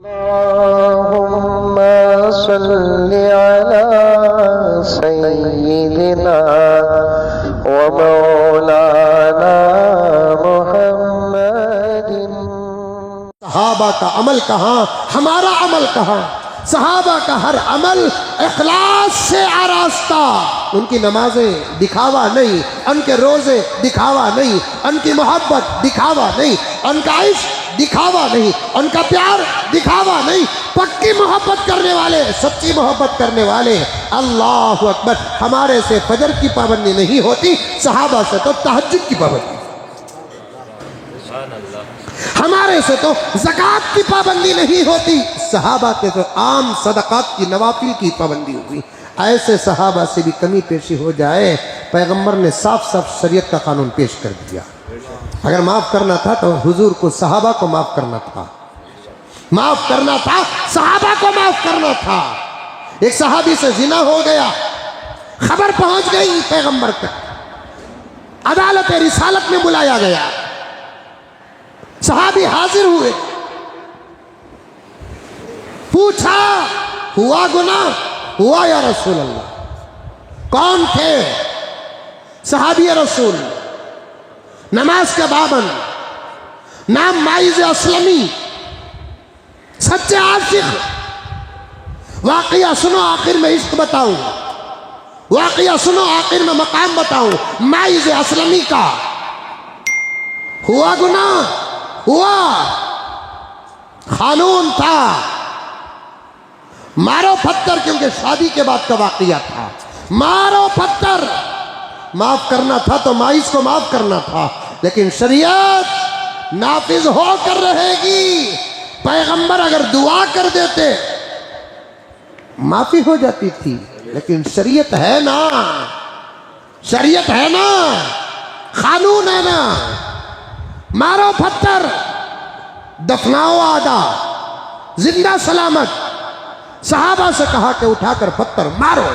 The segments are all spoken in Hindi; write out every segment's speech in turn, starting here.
अल्लाहुम्मा सल्लि अला सय्यिदिना व मौलाना मुहम्मदिन। सहाबा का अमल कहाँ, हमारा अमल कहाँ? सहाबा का हर अमल इखलास से आरास्ता। उनकी नमाजें दिखावा नहीं, उनके रोजे दिखावा नहीं, उनकी मोहब्बत दिखावा नहीं, उनका इश्क दिखावा नहीं, उनका प्यार दिखावा नहीं। पक्की मोहब्बत करने वाले, सच्ची मोहब्बत करने वाले। अल्लाहु अकबर। हमारे से फजर की पाबंदी नहीं होती, सहाबा से तो तहज्जुद की पाबंदी। हमारे से तो ज़कात की पाबंदी नहीं होती, सहाबा के तो आम सदक़ात की, नवाफिल की पाबंदी हुई। ऐसे सहाबा से भी कमी पेशी हो जाए, पैगंबर ने साफ साफ शरीयत का कानून पेश कर दिया। अगर माफ़ करना था तो हुजूर को, सहाबा को माफ़ करना था, माफ़ करना था, सहाबा को माफ़ करना था। एक सहाबी से जिना हो गया, खबर पहुंच गई पैगंबर तक, अदालत रिसालत में बुलाया गया, सहाबी हाजिर हुए, पूछा हुआ गुनाह? हुआ या रसूल अल्लाह। कौन थे? सहाबी रसूल, नमाज के पाबंद, नाम माइज असलमी, सच्चे आशिक। वाक़िया सुनो, आखिर में इश्क बताऊं, वाक़िया सुनो, आखिर में मकाम बताऊं। माइज असलमी का हुआ गुनाह? हुआ। कानून था मारो पत्थर, क्योंकि शादी के बाद का वाक़िया था। मारो पत्थर, माफ करना था तो माइस को माफ करना था, लेकिन शरीयत नाफिज होकर रहेगी। पैगंबर अगर दुआ कर देते माफी हो जाती थी, लेकिन शरीयत है ना, शरीयत है ना, कानून है ना। मारो पत्थर, दफनाओ आधा, जिंदा सलामत। सहाबा से कहा कि उठाकर पत्थर मारो।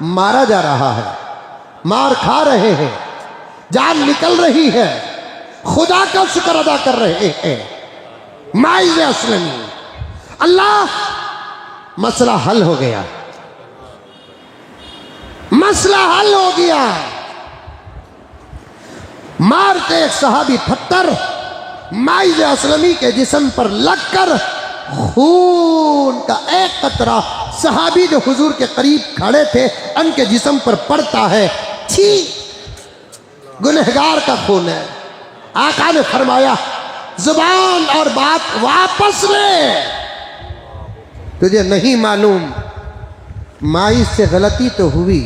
मारा जा रहा है, मार खा रहे हैं, जान निकल रही है, खुदा का शुक्र अदा कर रहे हैं। माइज़ असलमी, अल्लाह, मसला हल हो गया, मसला हल हो गया। मारते एक सहाबी पत्थर, माइज़ असलमी के जिस्म पर लगकर खून का एक कतरा सहाबी जो हुजूर के करीब खड़े थे उनके जिस्म पर पड़ता है। छी, गुनहगार का खून है। आका ने फरमाया, जुबान और बात वापस ले। तुझे नहीं मालूम, माई से गलती तो हुई,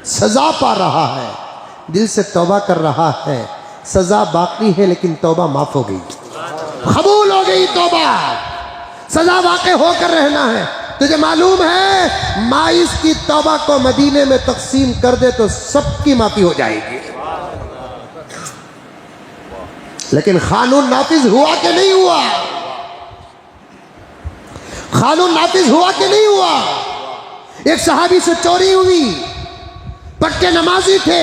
सजा पा रहा है, दिल से तौबा कर रहा है, सजा बाकी है लेकिन तौबा माफ हो गई, कबूल हो गई तौबा, सजा वाक़े होकर रहना है। तुझे मालूम है, माइस की तौबा को मदीने में तकसीम कर दे तो सबकी माफी हो जाएगी। लेकिन कानून नाफिज हुआ कि नहीं हुआ? कानून नाफिज हुआ कि नहीं हुआ? एक सहाबी से चोरी हुई, पक्के नमाजी थे,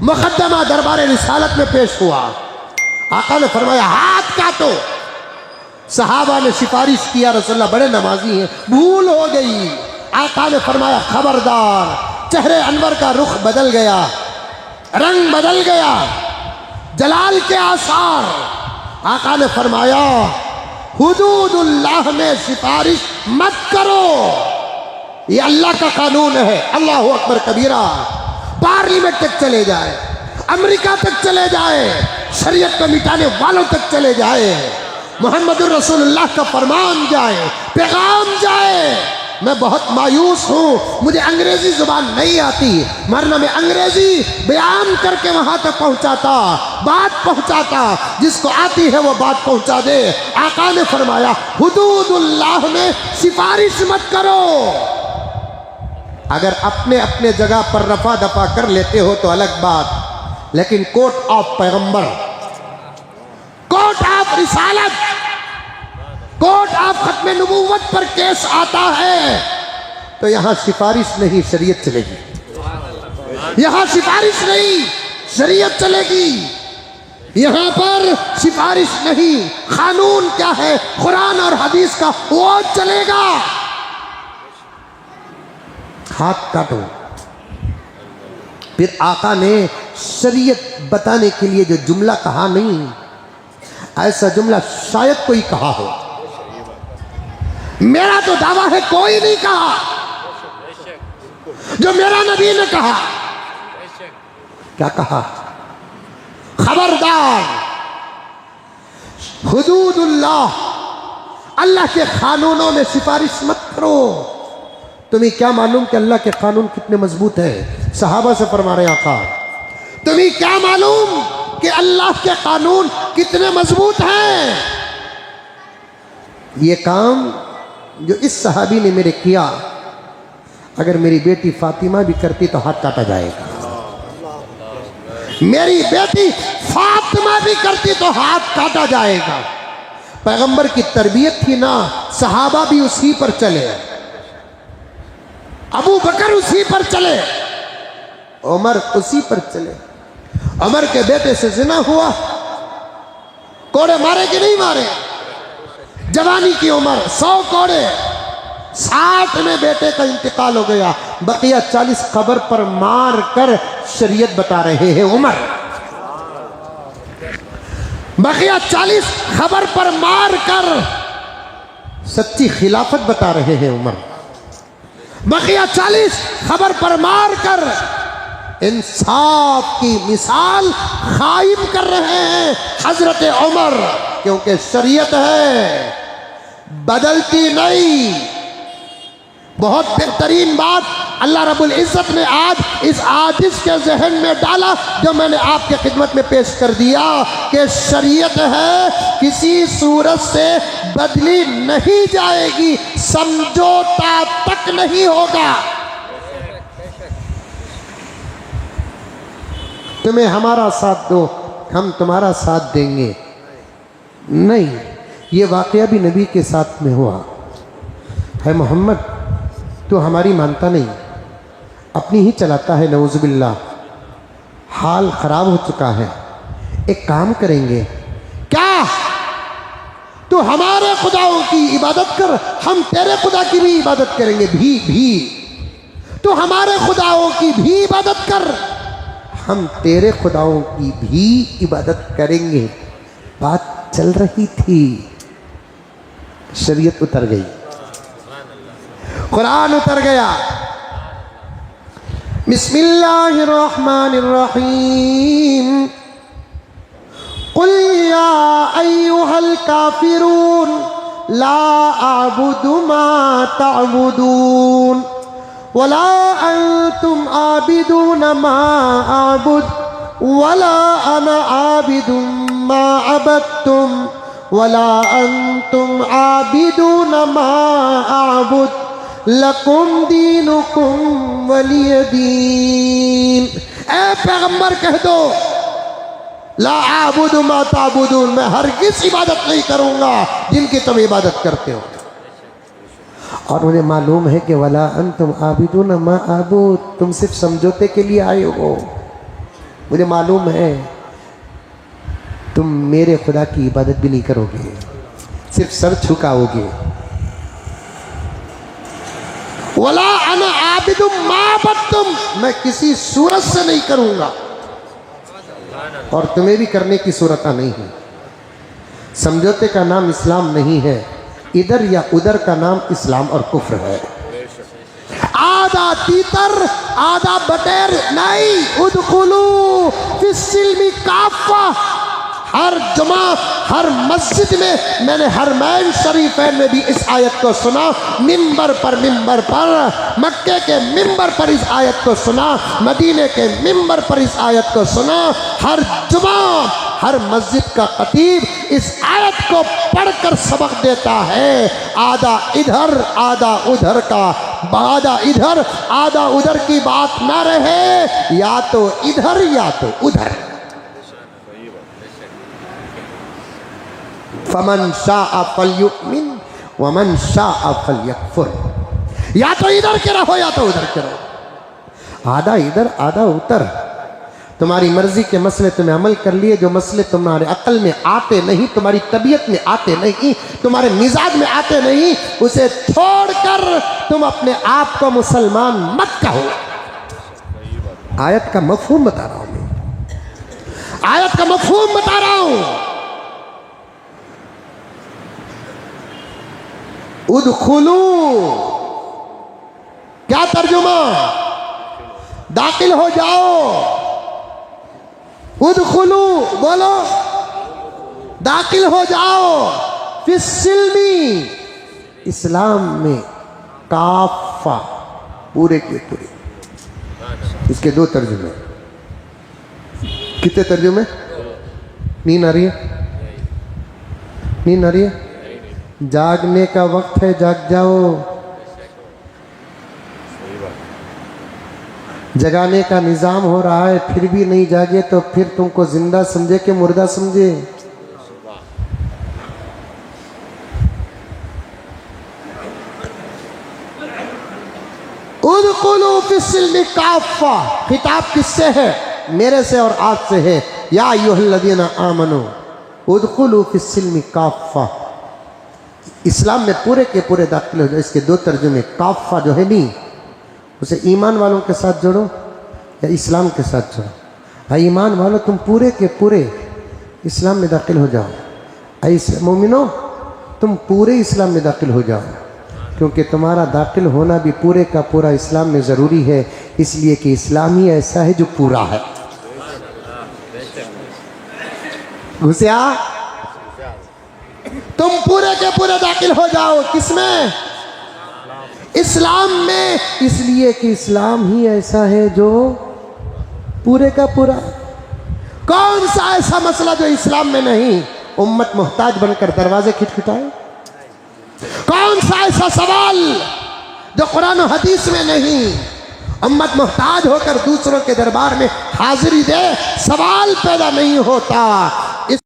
मुकद्दमा दरबार रिसालत में पेश हुआ। आका ने फरमाया, हाथ काटो। सहाबा ने सिफारिश किया, रसूलुल्लाह बड़े नमाजी हैं, भूल हो गई। आका ने फरमाया, खबरदार। चेहरे अनवर का रुख बदल गया, रंग बदल गया, जलाल के आसार। आका ने फरमाया, हुदूदुल्लाह में सिफारिश मत करो, ये अल्लाह का कानून है। अल्लाहु अकबर कबीरा। पार्लियामेंट तक चले जाए, अमेरिका तक चले जाए, शरीयत को मिटाने वालों तक चले जाए, मोहम्मदुर रसूलुल्लाह का फरमान जाए, पैगाम जाए। मैं बहुत मायूस हूँ, मुझे अंग्रेजी जुबान नहीं आती, वरना मैं अंग्रेजी बयान करके वहाँ तक पहुँचाता, बात पहुँचाता। जिसको आती है वो बात पहुँचा दे। आका ने फरमाया, हुदूदुल्लाह में सिफारिश मत करो। अगर अपने अपने जगह पर रफा दफा कर लेते हो तो अलग बात, लेकिन कोर्ट ऑफ पैगंबर, कोर्ट ऑफ रिसालत, कोर्ट ऑफ खत्म नबूवत पर केस आता है तो यहां सिफारिश नहीं, शरीयत चलेगी। यहां सिफारिश नहीं, शरीयत चलेगी। यहां पर सिफारिश नहीं, कानून क्या है कुरान और हदीस का वो चलेगा। हाथ काटो। फिर आका ने शरीयत बताने के लिए जो जुमला कहा, नहीं ऐसा जुमला शायद कोई कहा हो, मेरा तो दावा है कोई नहीं कहा जो मेरा नबी ने कहा। क्या कहा? खबरदार, हुदूदुल्लाह, अल्लाह के कानूनों में सिफारिश मत करो। तुम्हें क्या मालूम कि अल्लाह के कानून कितने मजबूत है? सहाबा से फरमा रहे आका, तुम्हें क्या मालूम कि अल्लाह के कानून कितने मजबूत हैं? ये काम जो इस सहाबी ने मेरे किया, अगर मेरी बेटी फातिमा भी करती तो हाथ काटा जाएगा। मेरी बेटी फातिमा भी करती तो हाथ काटा जाएगा। पैगंबर की तरबियत थी ना, सहाबा भी उसी पर चले, अबू बकर उसी पर चले, उमर उसी पर चले। उमर के बेटे से जिना हुआ, कोड़े मारे कि नहीं मारे? जवानी की उम्र 100 कोड़े, 60 में बेटे का इंतकाल हो गया, बकिया 40 कब्र पर मार कर शरीयत बता रहे हैं उमर। बकिया 40 खबर पर मार कर सच्ची खिलाफत बता रहे हैं उमर। बकिया 40 खबर पर मार कर इंसाफ की मिसाल कायम कर रहे हैं हजरत उमर, क्योंकि शरीयत है, बदलती नहीं। बहुत बेहतरीन बात अल्लाह रब्बुल इज़्ज़त ने आज इस आदिश के जहन में डाला, जो मैंने आपके खिदमत में पेश कर दिया कि शरीयत है, किसी सूरत से बदली नहीं जाएगी, समझौता तक नहीं होगा। तुम्हें हमारा साथ दो, हम तुम्हारा साथ देंगे, नहीं। ये वाकया भी नबी के साथ में हुआ है। मोहम्मद तो हमारी मानता नहीं, अपनी ही चलाता है, नऊज़ुबिल्लाह। हाल खराब हो चुका है, एक काम करेंगे, क्या तो हमारे खुदाओं की इबादत कर, हम तेरे खुदा की भी इबादत करेंगे। भी तो हमारे खुदाओं की भी इबादत कर, हम तेरे खुदाओं की भी इबादत करेंगे। बात चल रही थी, शरीयत उतर गई, कुरान उतर गया। बिस्मिल्लाहिर्रहमानिर्रहीम। कुल या अय्युहल काफिरून ला अअबुदु मा तअबुदून वला अंतुम आबिदून मा अअबुद वला अना आबिदुम मा अबदतुम वला अंतुम आबिदून मा अअबुद लकुम दीनुकुम वलिय दीन। ए पैगंबर कह दो, ला आबुदु मा ताबुदून, मैं हरगिज़ इबादत नहीं करूंगा जिनकी तुम इबादत करते हो। और मुझे मालूम है कि वला अंतुम आबिदून मा आबुद, तुम सिर्फ समझौते के लिए आए हो। मुझे मालूम है तुम मेरे खुदा की इबादत भी नहीं करोगे, सिर्फ सर झुकाओगे। वला अना आबिदुम मा अबदतुम, मैं किसी सूरत से नहीं करूंगा और तुम्हें भी करने की सूरत नहीं है। समझौते का नाम इस्लाम नहीं है, इधर या उधर का नाम इस्लाम और कुफ्र है। आधा तीतर आधा बटेर नहीं, उदखुलू फिस्सिल्मी काफ़ा। हर जुमा हर मस्जिद में, मैंने हरमैन शरीफैन में भी इस आयत को सुना, मिंबर पर मक्के के मिंबर पर इस आयत को सुना, मदीने के मिंबर पर इस आयत को सुना। हर जुमा हर मस्जिद का खतीब इस आयत को पढ़कर सबक देता है। आधा इधर आधा उधर का, आधा इधर आधा उधर की बात ना रहे, या तो इधर या तो उधर। फमन शाअ फलयुमिन वमन शाअ फलयकफुर, या तो इधर के रहो या तो उधर के रहो, आधा इधर आधा उधर। तुम्हारी मर्जी के मसले तुम्हें अमल कर लिए, जो मसले तुम्हारे अक्ल में आते नहीं, तुम्हारी तबीयत में आते नहीं, तुम्हारे मिजाज में आते नहीं, उसे छोड़कर तुम अपने आप को मुसलमान मत कहो। आयत का मफहूम बता रहा हूं मैं, आयत का मफहूम बता रहा हूं। उदखुलू, क्या तर्जुमा? दाखिल हो जाओ। उदखुलू बोलो, दाखिल हो जाओ। फिस्सिल्मी, इस्लाम में, काफा, पूरे के पूरे। इसके दो तर्जुमे। कितने तर्जुमे? नींद आ रही है? नींद आ रही है? जागने का वक्त है, जाग जाओ। जगाने का निजाम हो रहा है, फिर भी नहीं जागे तो फिर तुमको जिंदा समझे कि मुर्दा समझे? उदखुलू फिस्सिल्मी काफ़ा, खिताब किससे है? मेरे से और आप से है। या अय्युहल्लज़ीना आमनू उदखुलू फिस्सिल्मी काफ़ा, इस्लाम में पूरे के पूरे दाखिल हो जाओ। इसके दो तर्जुमे। काफ़ा जो है नहीं, उसे ईमान वालों के साथ जोड़ो या इस्लाम के साथ जोड़ो। भाई ईमान वालों, तुम पूरे के पूरे इस्लाम में दाखिल हो जाओ। ऐ मोमिनो, तुम पूरे इस्लाम में दाखिल हो जाओ, क्योंकि तुम्हारा दाखिल होना भी पूरे का पूरा इस्लाम में ज़रूरी है, इसलिए कि इस्लाम ही ऐसा है जो पूरा है। घुसिया, तुम पूरे के पूरे दाखिल हो जाओ। किसमें? इस्लाम में, इसलिए कि इस्लाम ही ऐसा है जो पूरे का पूरा। कौन सा ऐसा मसला जो इस्लाम में नहीं? उम्मत मोहताज बनकर दरवाजे खिटखिटाए? कौन सा ऐसा सवाल जो कुरान और हदीस में नहीं? उम्मत मोहताज होकर दूसरों के दरबार में हाजिरी दे, सवाल पैदा नहीं होता।